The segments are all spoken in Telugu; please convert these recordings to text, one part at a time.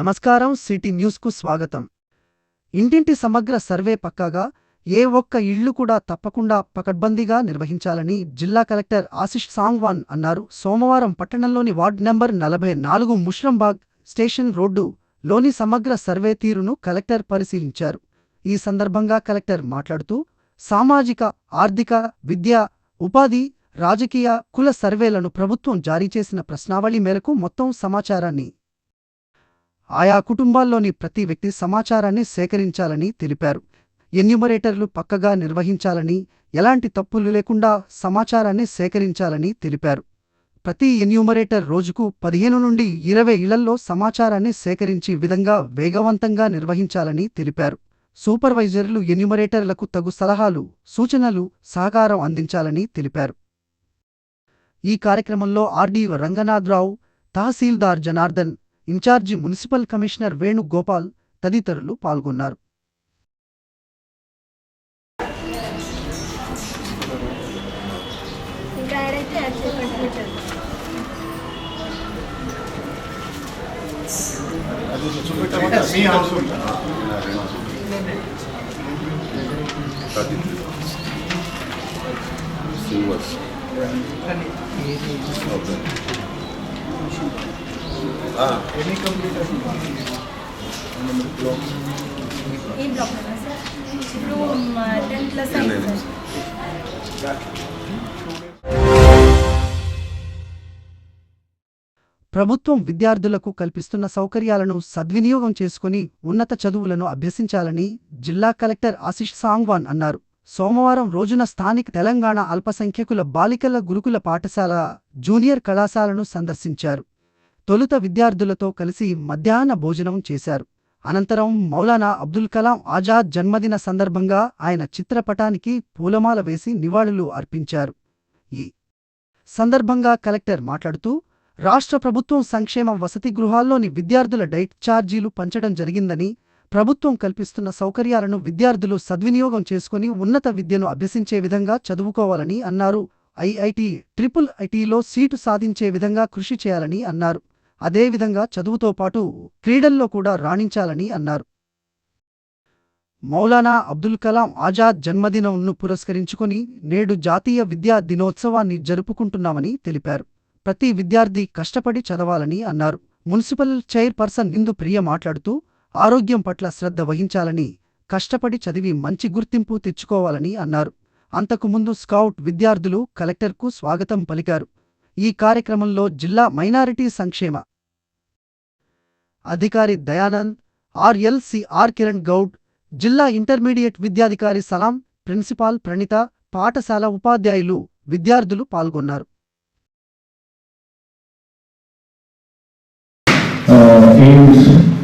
నమస్కారం. సిటీ న్యూస్కు స్వాగతం. ఇంటింటి సమగ్ర సర్వే పక్కాగా ఏ ఒక్క ఇళ్లు కూడా తప్పకుండా పకడ్బందీగా నిర్వహించాలని జిల్లా కలెక్టర్ ఆశిష్ సాంగ్వాన్ అన్నారు. సోమవారం పట్టణంలోని వార్డ్ నంబర్ 44 ముష్రంబాగ్ స్టేషన్ రోడ్డులోని సమగ్ర సర్వే తీరును కలెక్టర్ పరిశీలించారు. ఈ సందర్భంగా కలెక్టర్ మాట్లాడుతూ సామాజిక, ఆర్థిక, విద్య, ఉపాధి, రాజకీయ, కుల సర్వేలను ప్రభుత్వం జారీ చేసిన ప్రశ్నావళి మేరకు మొత్తం సమాచారాన్ని ఆయా కుటుంబాల్లోని ప్రతి వ్యక్తి సమాచారాన్ని సేకరించాలని తెలిపారు. ఎన్యూమరేటర్లు పక్కగా నిర్వహించాలని, ఎలాంటి తప్పులు లేకుండా సమాచారాన్ని సేకరించాలని తెలిపారు. ప్రతి ఎన్యూమరేటర్ రోజుకు 15 నుండి 20 ఇళ్లల్లో సమాచారాన్ని సేకరించి విధంగా వేగవంతంగా నిర్వహించాలని తెలిపారు. సూపర్వైజర్లు ఎన్యూమరేటర్లకు తగు సలహాలు, సూచనలు, సహకారం అందించాలని తెలిపారు. ఈ కార్యక్రమంలో RDO Ranganatharao, tahsildar Janardhan, in-charge municipal commissioner Venugopal తదితరులు పాల్గొన్నారు. ప్రభుత్వం విద్యార్థులకు కల్పిస్తున్న సౌకర్యాలను సద్వినియోగం చేసుకుని ఉన్నత చదువులను అభ్యసించాలని జిల్లా కలెక్టర్ ఆశిష్ సాంగ్వాన్ అన్నారు. సోమవారం రోజున స్థానిక తెలంగాణ అల్పసంఖ్యకుల బాలికల గురుకుల పాఠశాల, జూనియర్ కళాశాలను సందర్శించారు. తొలుత విద్యార్థులతో కలిసి మధ్యాహ్న భోజనం చేశారు. అనంతరం మౌలానా అబ్దుల్ కలాం ఆజాద్ జన్మదిన సందర్భంగా ఆయన చిత్రపటానికి పూలమాల వేసి నివాళులు అర్పించారు. ఈ సందర్భంగా కలెక్టర్ మాట్లాడుతూ రాష్ట్ర ప్రభుత్వం సంక్షేమ వసతి గృహాల్లోని విద్యార్థుల డైట్ ఛార్జీలు పంచడం జరిగిందని, ప్రభుత్వం కల్పిస్తున్న సౌకర్యాలను విద్యార్థులు సద్వినియోగం చేసుకుని ఉన్నత విద్యను అభ్యసించే విధంగా చదువుకోవాలని అన్నారు. ఐఐటి, ట్రిపుల్ ఐటీలో సీటు సాధించే విధంగా కృషి చేయాలని అన్నారు. అదేవిధంగా చదువుతో పాటు క్రీడల్లో కూడా రాణించాలని అన్నారు. మౌలానా అబ్దుల్ కలాం ఆజాద్ జన్మదినంను పురస్కరించుకొని నేడు జాతీయ విద్యా దినోత్సవాన్ని జరుపుకుంటున్నామని తెలిపారు. ప్రతి విద్యార్థి కష్టపడి చదవాలని అన్నారు. మున్సిపల్ చైర్పర్సన్ ఇందు ప్రియ మాట్లాడుతూ ఆరోగ్యం పట్ల శ్రద్ధ వహించాలని, కష్టపడి చదివి మంచి గుర్తింపు తెచ్చుకోవాలని అన్నారు. అంతకుముందు స్కౌట్ విద్యార్థులు కలెక్టర్కు స్వాగతం పలికారు. ఈ కార్యక్రమంలో జిల్లా మైనారిటీ సంక్షేమ అధికారి దయానంద్, ఆర్ఎల్సిఆర్ కిరణ్ గౌడ్, జిల్లా ఇంటర్మీడియట్ విద్యాధికారి సలాం, ప్రిన్సిపాల్ ప్రణిత, పాఠశాల ఉపాధ్యాయులు, విద్యార్థులు పాల్గొన్నారు.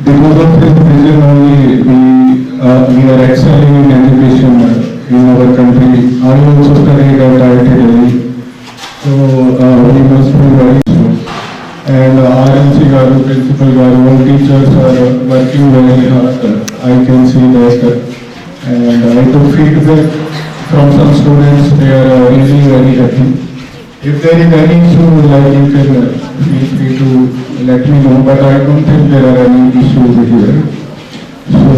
Because of this reason only we are excelling in education in our country. I also studied at IIT Delhi, so we must be very strong. And RMC garu, principal garu, all teachers are working very hard. I can see that, and I took feedback from some students. They are really very happy. If there is any issue, like you can feel free to let me know, but I don't think there are any issues here. So,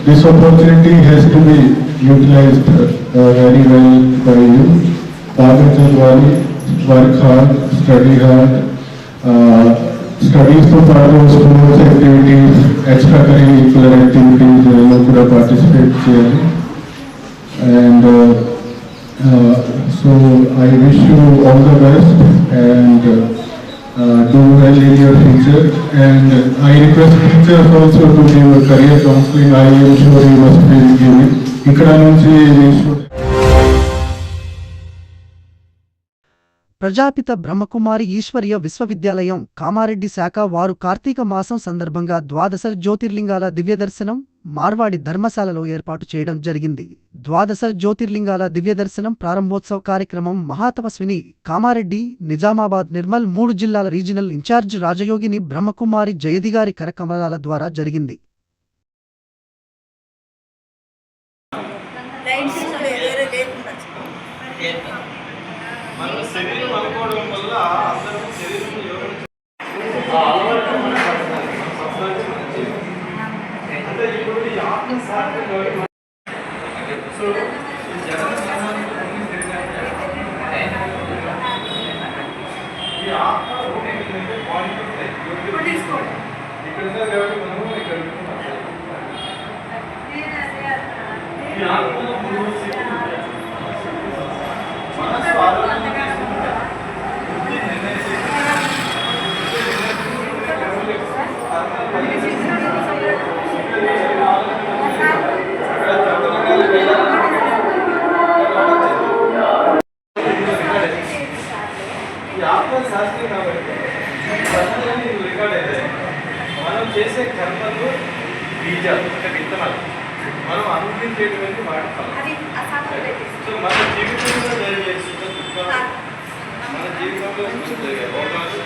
this opportunity has to be utilized very well by you. Work hard, study hard, studies to part of sports activities, extracurricular activities, you could participate here. And so I wish you all the best and do well in your future. And I request teachers also to give career counseling. I am sure you must be giving. Ikkada nunchi we should. Prajapita Brahma Kumari ఈశ్వరీయ విశ్వవిద్యాలయం కామారెడ్డి శాఖ వారు కార్తీక మాసం సందర్భంగా 12 జ్యోతిర్లింగాల దివ్యదర్శనం మార్వాడి ధర్మశాలలో ఏర్పాటు చేయడం జరిగింది. 12 జ్యోతిర్లింగాల దివ్యదర్శనం ప్రారంభోత్సవ కార్యక్రమం మహాతపస్విని కామారెడ్డి, నిజామాబాద్, నిర్మల్ 3 జిల్లాల రీజినల్ ఇన్ఛార్జ్ రాజయోగిని బ్రహ్మకుమారి జయదిగారి కరకమలాల ద్వారా జరిగింది. మన శరీరం అనుకోవడం వల్ల అందరూ శరీరం శాస్త్రం కాబట్టి ప్రజలని రికార్డ్ అయితే మనం చేసే కర్మలు బీజాలు అంటే విత్తనాలు మనం అనుభవించేటువంటి వాడతాం. సో మన జీవితంలో జరిగే సుఖ దుఃఖాలు, మన జీవితంలో జరిగే రోగాలు,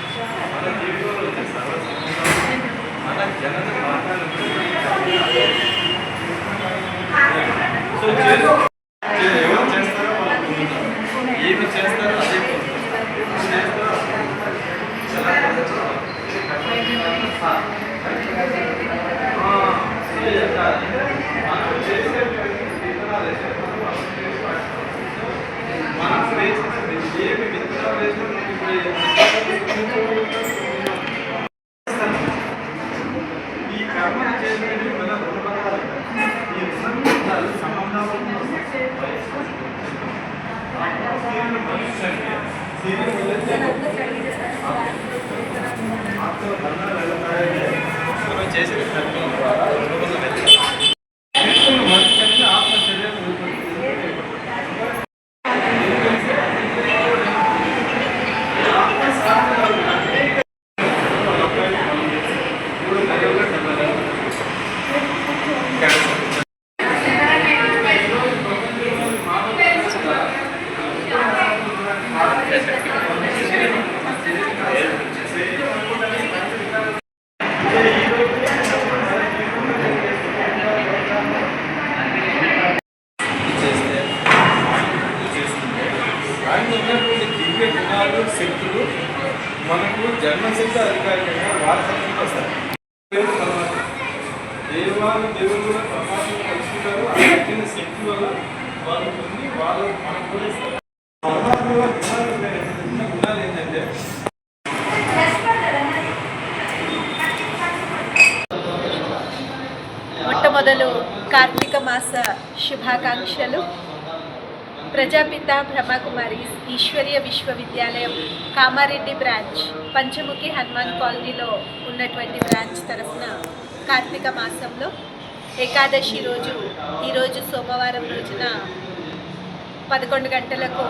మన జీవితంలో వచ్చే సర్వసంబంధాలు, మన జనన మరణాలు సో ఎవరు చేస్తారో వాళ్ళు ఏమి చేస్తారో అదే ఈ కర్మ చేసేది మన రుణపడాలి. ఈ సంబంధాలు మనం చేసిన కర్మల ద్వారా మనిషి ఆత్మచర్య దివ్య గుణాలు శక్తులు మనకు జన్మసిద్ధ అధికారికంగా వారసత్వంగా వస్తాయి. దేవాలు దేవుడు కూడా పరమాత్మ కలుసుకుంటారు. ఆ తగ్గిన శక్తి వల్ల వాళ్ళు పొంది వాళ్ళు మనకు కూడా ఇస్తారు. పరమాత్మలో గుణాలు ఏంటంటే మొట్టమొదలు కార్తీక మాస శుభాకాంక్షలు. ప్రజాపిత బ్రహ్మకుమారి ఈశ్వరీయ విశ్వవిద్యాలయం కామారెడ్డి బ్రాంచ్ పంచముఖి హనుమాన్ కాలనీలో ఉన్నటువంటి బ్రాంచ్ తరఫున కార్తీక మాసంలో ఏకాదశి రోజు ఈరోజు సోమవారం రోజున 11 గంటలకు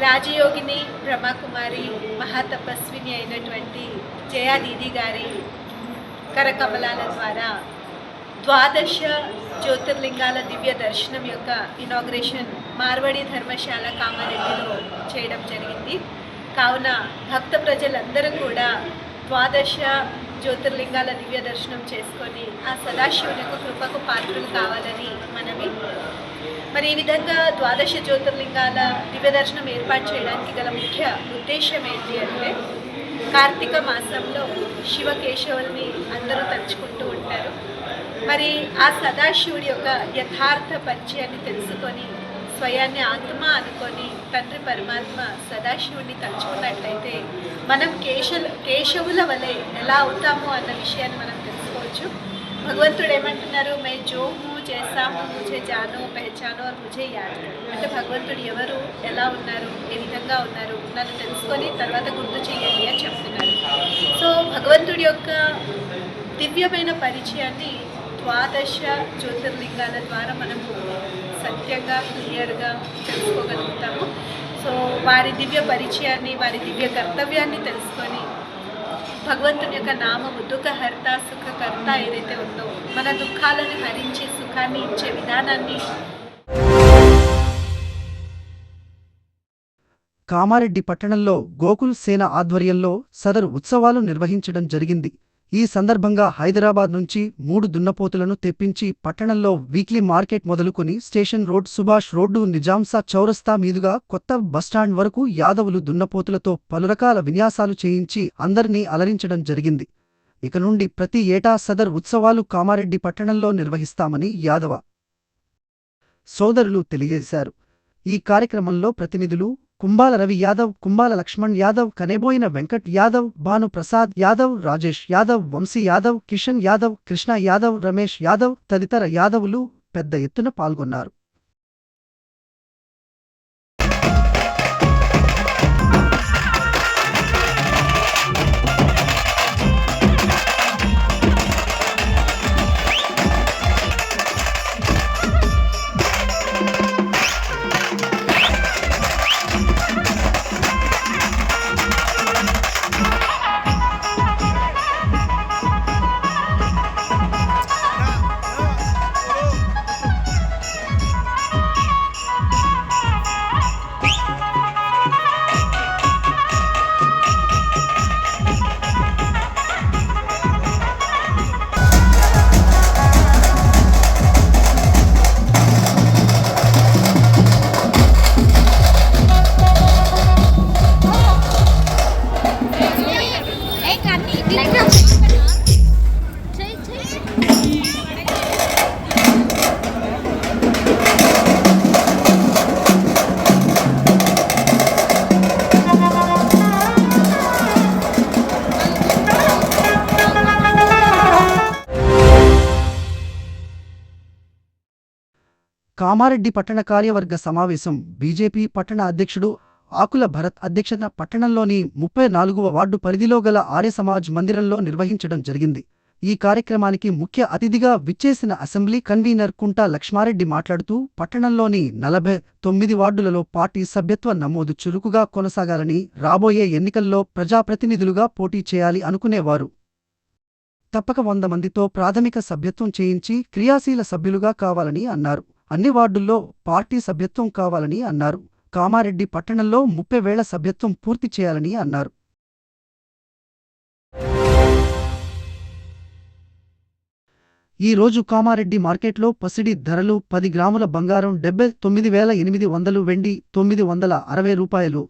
రాజయోగిని బ్రహ్మకుమారి మహాతపస్విని అయినటువంటి జయా దీది గారి కరకమలాల ద్వారా ద్వాదశ జ్యోతిర్లింగాల దివ్య దర్శనం యొక్క ఇనాగ్రేషన్ మార్వడి ధర్మశాల కామారెడ్డిలో చేయడం జరిగింది. కావున భక్త ప్రజలందరూ కూడా ద్వాదశ జ్యోతిర్లింగాల దివ్య దర్శనం చేసుకొని ఆ సదాశివుని యొక్క కృపకు పాత్రలు కావాలని మనవి. మరి ఈ విధంగా ద్వాదశ జ్యోతిర్లింగాల దివ్య దర్శనం ఏర్పాటు చేయడానికి గల ముఖ్య ఉద్దేశం ఏంటి అంటే, కార్తీక మాసంలో శివకేశవుల్ని అందరూ తలుచుకుంటూ ఉంటారు. మరి ఆ సదాశివుడి యొక్క యథార్థ పరిచయాన్ని తెలుసుకొని స్వయాన్ని ఆత్మ అనుకొని తండ్రి పరమాత్మ సదాశివుడిని తలుచుకున్నట్లయితే మనం కేశవుల వలె ఎలా అవుతామో అన్న విషయాన్ని మనం తెలుసుకోవచ్చు. భగవంతుడు ఏమంటున్నారు, మే జో హూ జైసా హూ ముझे జానో పెహచానో और मुझे याद అంటే భగవంతుడు ఎవరు, ఎలా ఉన్నారు, ఏ విధంగా ఉన్నారు నన్ను తెలుసుకొని తర్వాత గుర్తు చేయండి అని చెప్తున్నారు. సో భగవంతుడి యొక్క దివ్యమైన పరిచయాన్ని ద్వాదశ జ్యోతిర్లింగాల ద్వారా మనము సత్యంగా క్లియర్గా తెలుసుకోగలుగుతాము. సో వారి దివ్య పరిచయాన్ని, వారి దివ్య కర్తవ్యాన్ని తెలుసుకొని భగవంతుని యొక్క నామము దుఃఖహర్త సుఖకర్త ఏదైతే ఉందో మన దుఃఖాలను హరించి సుఖాన్ని ఇచ్చే విధానాన్ని. కామారెడ్డి పట్టణంలో గోకుల్ సేన ఆధ్వర్యంలో సదరు ఉత్సవాలు నిర్వహించడం జరిగింది. ఈ సందర్భంగా హైదరాబాద్ నుంచి 3 దున్నపోతులను తెప్పించి పట్టణంలో వీక్లీ మార్కెట్ మొదలుకొని స్టేషన్ రోడ్, సుభాష్ రోడ్డు, నిజాంసా చౌరస్తా మీదుగా కొత్త బస్టాండ్ వరకు యాదవులు దున్నపోతులతో పలురకాల విన్యాసాలు చేయించి అందరినీ అలరించడం జరిగింది. ఇక నుండి ప్రతి ఏటా సదర్ ఉత్సవాలు కామారెడ్డి పట్టణంలో నిర్వహిస్తామని యాదవ సోదరులు తెలియజేశారు. ఈ కార్యక్రమంలో ప్రతినిధులు కుంబాల రవి యాదవ్, కుంబాల లక్ష్మణ్ యాదవ్, కనేబోయిన వెంకట్ యాదవ్, భాను ప్రసాద్ యాదవ్, రాజేష్ యాదవ్, వంశీ యాదవ్, కిషన్ యాదవ్, కృష్ణ యాదవ్, రమేష్ యాదవ్ తదితర యాదవులు పెద్ద ఎత్తున పాల్గొన్నారు. కామారెడ్డి పట్టణ కార్యవర్గ సమావేశం బీజేపీ పట్టణ అధ్యక్షుడు ఆకుల భరత్ అధ్యక్షతన పట్టణంలోని 34వ వార్డు పరిధిలో గల ఆర్య సమాజ్ మందిరంలో నిర్వహించడం జరిగింది. ఈ కార్యక్రమానికి ముఖ్య అతిథిగా విచ్చేసిన అసెంబ్లీ కన్వీనర్ కుంటా లక్ష్మారెడ్డి మాట్లాడుతూ పట్టణంలోని 49 వార్డులలో పార్టీ సభ్యత్వ నమోదు చురుకుగా కొనసాగాలని, రాబోయే ఎన్నికల్లో ప్రజాప్రతినిధులుగా పోటీ చేయాలి అనుకునేవారు తప్పక 100 మందితో ప్రాథమిక సభ్యత్వం చేయించి క్రియాశీల సభ్యులుగా కావాలని అన్నారు. అన్ని వార్డుల్లో పార్టీ సభ్యత్వం కావాలని అన్నారు. కామారెడ్డి పట్టణంలో 30,000 సభ్యత్వం పూర్తి చేయాలని అన్నారు. ఈ రోజు కామారెడ్డి మార్కెట్లో పసిడి ధరలు 10 గ్రాముల బంగారం 79,800, వెండి 960 రూపాయలు.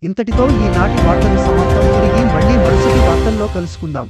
ఇంతటితో ఈనాటి వార్తలు సమాప్తం. తిరిగి మళ్ళీ మరుసటి వార్తల్లో కలుసుకుందాం.